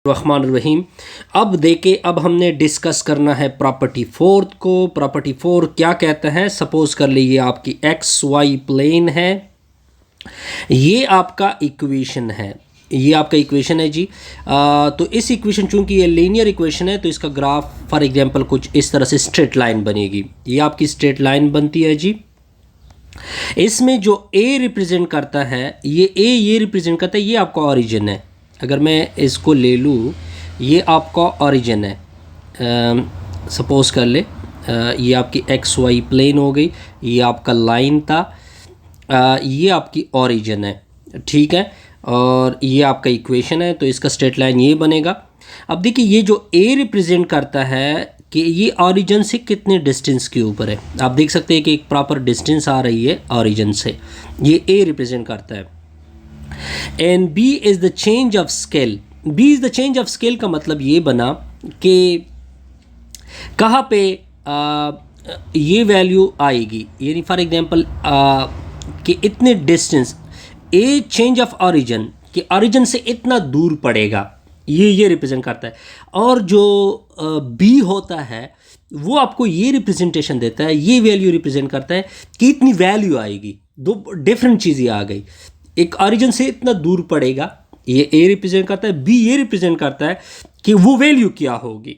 रहमान रहीम। अब देखे, अब हमने डिस्कस करना है प्रॉपर्टी फोर्थ को। प्रॉपर्टी फोर क्या कहता है? सपोज कर लीजिए आपकी एक्स वाई प्लेन है, ये आपका इक्वेशन है, ये आपका इक्वेशन है जी। तो इस इक्वेशन, चूंकि ये लीनियर इक्वेशन है, तो इसका ग्राफ फॉर एग्जांपल कुछ इस तरह से स्ट्रेट लाइन बनेगी। ये आपकी स्ट्रेट लाइन बनती है जी। इसमें जो ए रिप्रेजेंट करता है, ये रिप्रेजेंट करता है, ये आपका ओरिजिन है। अगर मैं इसको ले लूँ, ये आपका ओरिजिन है। सपोज कर ले, ये आपकी एक्स वाई प्लेन हो गई, ये आपका लाइन था, ये आपकी ओरिजिन है, ठीक है। और ये आपका इक्वेशन है, तो इसका स्ट्रेट लाइन ये बनेगा। अब देखिए, ये जो ए रिप्रेजेंट करता है कि ये ओरिजिन से कितने डिस्टेंस के ऊपर है। आप देख सकते हैं कि एक प्रॉपर डिस्टेंस आ रही है ओरिजिन से, ये ए रिप्रेजेंट करता है। And B is the change of scale. B is the change of scale का मतलब ये बना कि कहाँ पे ये वैल्यू आएगी, यानी फॉर एग्जांपल कि इतने distance, A change of origin कि ओरिजिन से इतना दूर पड़ेगा, ये रिप्रेजेंट करता है। और जो बी होता है वो आपको ये रिप्रेजेंटेशन देता है, ये वैल्यू रिप्रेजेंट करता है कि इतनी वैल्यू आएगी। दो डिफरेंट चीज़ें आ गई, एक ओरिजिन से इतना दूर पड़ेगा, ये ए रिप्रेजेंट करता है, बी ये रिप्रेजेंट करता है कि वो वैल्यू क्या होगी।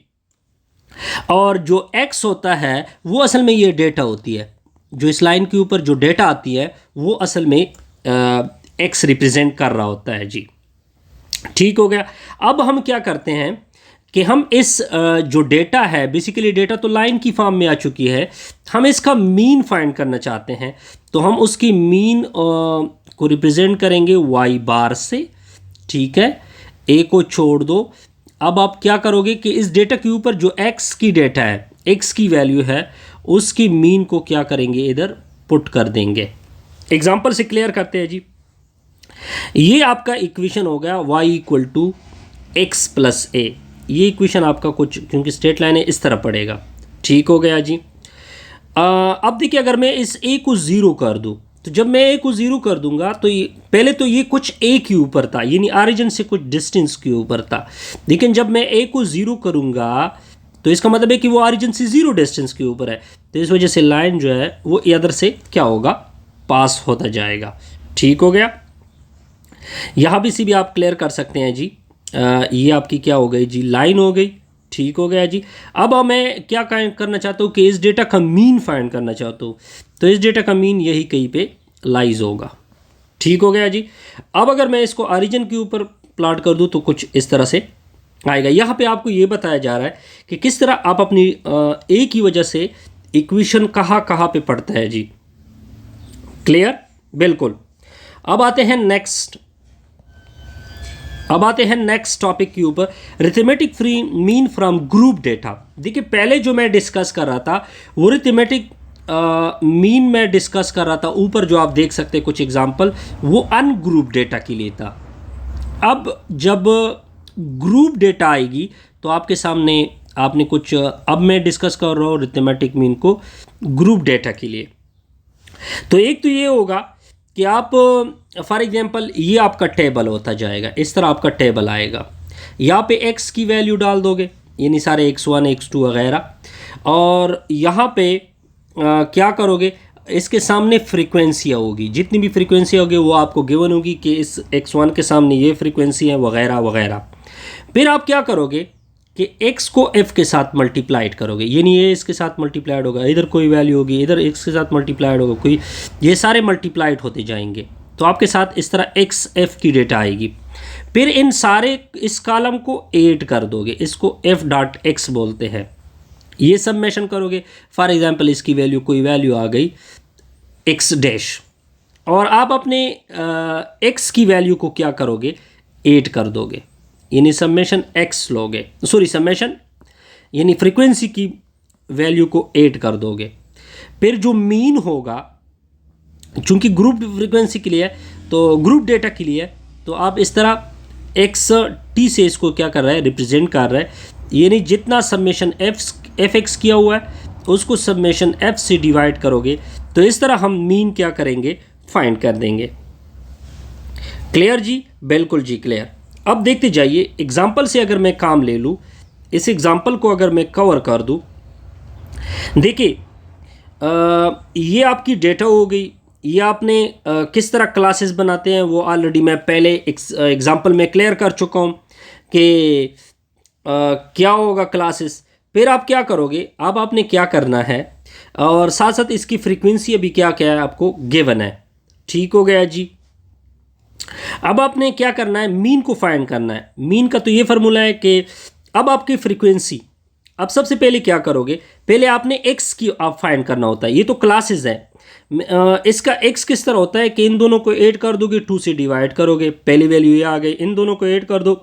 और जो एक्स होता है वो असल में ये डेटा होती है, जो इस लाइन के ऊपर जो डेटा आती है वो असल में एक्स रिप्रेजेंट कर रहा होता है जी। ठीक हो गया। अब हम क्या करते हैं कि हम इस जो डेटा है, बेसिकली डेटा तो लाइन की फॉर्म में आ चुकी है, हम इसका मीन फाइंड करना चाहते हैं। तो हम उसकी मीन को रिप्रेजेंट करेंगे वाई बार से, ठीक है। ए को छोड़ दो। अब आप क्या करोगे कि इस डेटा के ऊपर जो एक्स की डेटा है, एक्स की वैल्यू है, उसकी मीन को क्या करेंगे, इधर पुट कर देंगे। एग्जाम्पल से क्लियर करते हैं जी। ये आपका इक्वेशन हो गया y equal to x plus a. ये इक्वेशन आपका कुछ, क्योंकि स्ट्रेट लाइन है, इस तरह पड़ेगा। ठीक हो गया जी। अब देखिए, अगर मैं इस a को ज़ीरो कर दूं, तो जब मैं a को ज़ीरो कर दूंगा तो ये पहले तो ये कुछ a के ऊपर था, यानी ओरिजिन से कुछ डिस्टेंस के ऊपर था। लेकिन जब मैं a को ज़ीरो करूंगा तो इसका मतलब है कि वो ओरिजिन से ज़ीरो डिस्टेंस के ऊपर है। तो इस वजह से लाइन जो है वो इधर से क्या होगा, पास होता जाएगा। ठीक हो गया। यहाँ भी आप क्लियर कर सकते हैं जी। ये आपकी क्या हो गई जी, लाइन हो गई। ठीक हो गया जी। अब मैं क्या करना चाहता हूँ कि इस डेटा का मीन फाइंड करना चाहता हूँ, तो इस डेटा का मीन यही कहीं पे लाइज होगा। ठीक हो गया जी। अब अगर मैं इसको ओरिजिन के ऊपर प्लॉट कर दूँ तो कुछ इस तरह से आएगा। यहाँ पे आपको ये बताया जा रहा है कि किस तरह आप अपनी ए की वजह से इक्वेशन कहाँ कहाँ पे पढ़ता है जी। क्लियर, बिल्कुल। अब आते हैं नेक्स्ट टॉपिक के ऊपर, arithmetic free mean from group data. देखिए, पहले जो मैं डिस्कस कर रहा था वो अरिथमेटिक मीन में डिस्कस कर रहा था। ऊपर जो आप देख सकते हैं कुछ एग्जांपल, वो अनग्रुप डेटा के लिए था। अब जब ग्रुप डेटा आएगी तो आपके सामने आपने कुछ, अब मैं डिस्कस कर रहा हूँ अरिथमेटिक मीन को ग्रुप डेटा के लिए। तो एक तो ये होगा कि आप फॉर एग्जांपल, ये आपका टेबल होता जाएगा, इस तरह आपका टेबल आएगा। यहाँ पे x की वैल्यू डाल दोगे, यानी सारे x1 x2 वगैरह। और यहाँ पे क्या करोगे, इसके सामने फ्रीक्वेंसियाँ होगी, जितनी भी फ्रीक्वेंसी होगी वो आपको गिवन होगी कि इस x1 के सामने ये फ्रीक्वेंसी है वगैरह वगैरह। फिर आप क्या करोगे कि x को f के साथ मल्टीप्लाइड करोगे, यानी ये इसके साथ मल्टीप्लाइड होगा, इधर कोई वैल्यू होगी, इधर x के साथ मल्टीप्लाइड होगा कोई, ये सारे मल्टीप्लाइड होते जाएंगे। तो आपके साथ इस तरह x f की डेटा आएगी। फिर इन सारे इस कॉलम को ऐड कर दोगे, इसको f डॉट x बोलते हैं। ये सबमेशन करोगे, फॉर एग्जांपल इसकी वैल्यू, कोई वैल्यू आ गई x डैश, और आप अपने x की वैल्यू को क्या करोगे, ऐड कर दोगे, यानी समेशन x लोगे, सॉरी समेशन यानी फ्रीक्वेंसी की वैल्यू को ऐड कर दोगे। फिर जो मीन होगा, चूंकि ग्रुप फ्रीक्वेंसी के लिए है, तो ग्रुप डेटा के लिए, तो आप इस तरह x t से इसको क्या कर रहा है, रिप्रेजेंट कर रहा है, यानी जितना समेशन एफ एक्स किया हुआ है उसको समेशन f से डिवाइड करोगे, तो इस तरह हम मीन क्या करेंगे, फाइंड कर देंगे। क्लियर जी, बिल्कुल जी क्लियर। अब देखते जाइए, एग्जाम्पल से अगर मैं काम ले लूँ, इस एग्जाम्पल को अगर मैं कवर कर दूँ, देखिए ये आपकी डेटा हो गई। ये आपने किस तरह क्लासेस बनाते हैं वो ऑलरेडी मैं पहले एग्जाम्पल में क्लियर कर चुका हूँ कि क्या होगा क्लासेस। फिर आप क्या करोगे, अब आपने क्या करना है, और साथ साथ इसकी फ्रीक्वेंसी अभी क्या क्या है आपको गिवन है। ठीक हो गया जी। अब आपने क्या करना है, मीन को फाइंड करना है। मीन का तो ये फार्मूला है कि अब आपकी फ्रीक्वेंसी, अब सबसे पहले क्या करोगे, पहले आपने एक्स की आप फाइंड करना होता है। ये तो क्लासेस है, इसका एक्स किस तरह होता है कि इन दोनों को ऐड कर दोगे, 2 से डिवाइड करोगे, पहली वैल्यू ये आ गई। इन दोनों को ऐड कर दो,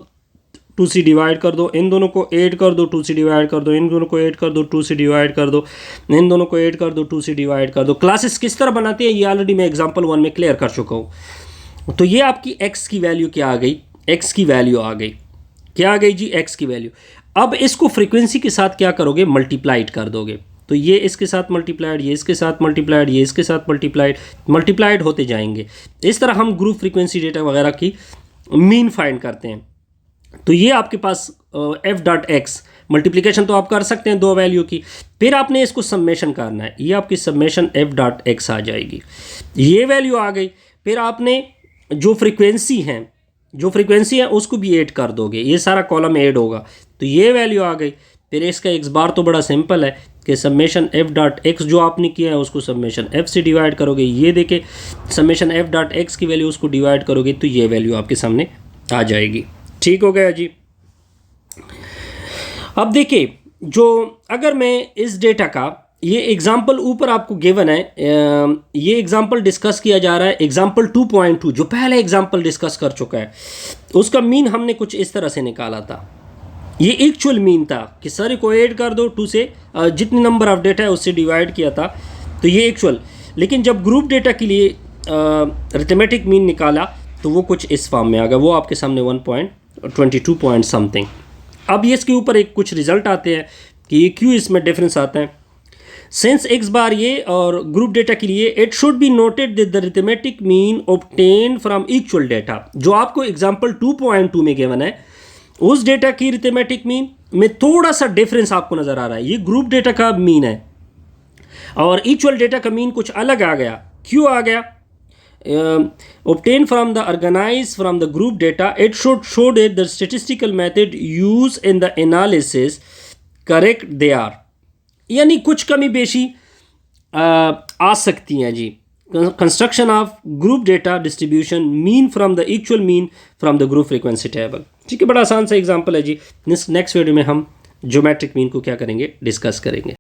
2 से डिवाइड कर दो, इन दोनों को ऐड कर दो, 2 से डिवाइड कर दो, इन दोनों को ऐड कर दो, 2 से डिवाइड कर दो, इन दोनों को ऐड कर दो, 2 से डिवाइड कर दो। क्लासेस किस तरह बनाते हैं ये ऑलरेडी मैं एग्जाम्पल 1 में क्लियर कर चुका हूँ। तो ये आपकी एक्स की वैल्यू क्या आ गई, एक्स की वैल्यू आ गई, क्या आ गई जी, एक्स की वैल्यू। अब इसको फ्रीक्वेंसी के साथ क्या करोगे, मल्टीप्लाइड कर दोगे। तो ये इसके साथ मल्टीप्लाइड, ये इसके साथ मल्टीप्लाइड, ये इसके साथ मल्टीप्लाइड होते जाएंगे। इस तरह हम ग्रुप फ्रीक्वेंसी डेटा वगैरह की मीन फाइंड करते हैं। तो ये आपके पास एफ डॉट एक्स, मल्टीप्लिकेशन तो आप कर सकते हैं दो वैल्यू की, फिर आपने इसको समेशन करना है। ये आपकी समेशन एफ डॉट एक्स आ जाएगी, ये वैल्यू आ गई। फिर आपने जो फ्रीक्वेंसी है उसको भी ऐड कर दोगे, ये सारा कॉलम ऐड होगा, तो ये वैल्यू आ गई। फिर इसका एक्स बार तो बड़ा सिंपल है कि समेशन एफ डॉट एक्स जो आपने किया है उसको समेशन एफ से डिवाइड करोगे। ये देखे समेशन एफ डॉट एक्स की वैल्यू उसको डिवाइड करोगे तो ये वैल्यू आपके सामने आ जाएगी। ठीक हो गया जी। अब देखिए, जो अगर मैं इस डेटा का, ये एग्जाम्पल ऊपर आपको गिवन है, ये एग्जाम्पल डिस्कस किया जा रहा है एग्जाम्पल 2.2 जो पहले एग्जाम्पल डिस्कस कर चुका है, उसका मीन हमने कुछ इस तरह से निकाला था। ये एक्चुअल मीन था कि सारे को ऐड कर दो, 2 से जितनी नंबर ऑफ डेटा है उससे डिवाइड किया था, तो ये एक्चुअल। लेकिन जब ग्रुप डेटा के लिए अरिथमेटिक मीन निकाला तो वो कुछ इस फॉर्म में आ गया, वो आपके सामने 1.22 पॉइंट समथिंग। अब ये इसके ऊपर एक कुछ रिजल्ट आते हैं कि ये क्यों इसमें डिफरेंस आता है। सिंस एक्स बार ये और ग्रुप डेटा के लिए, it should be noted that the arithmetic mean obtain from equal data, जो आपको एग्जांपल 2.2 में गिवन है, उस डेटा की अरिथमेटिक मीन में थोड़ा सा डिफरेंस आपको नजर आ रहा है। ये ग्रुप डेटा का मीन है और इक्वल डेटा का मीन कुछ अलग आ गया। क्यों आ गया? obtained from the organized from the group data, it should show that the statistical method used in the analysis correct they are, यानी कुछ कमी बेशी आ सकती हैं जी। Construction of group data distribution, mean from the equal mean from the group frequency table. ठीक है, बड़ा आसान सा एग्जांपल है जी। नेक्स्ट वीडियो में हम ज्योमेट्रिक मीन को क्या करेंगे, डिस्कस करेंगे।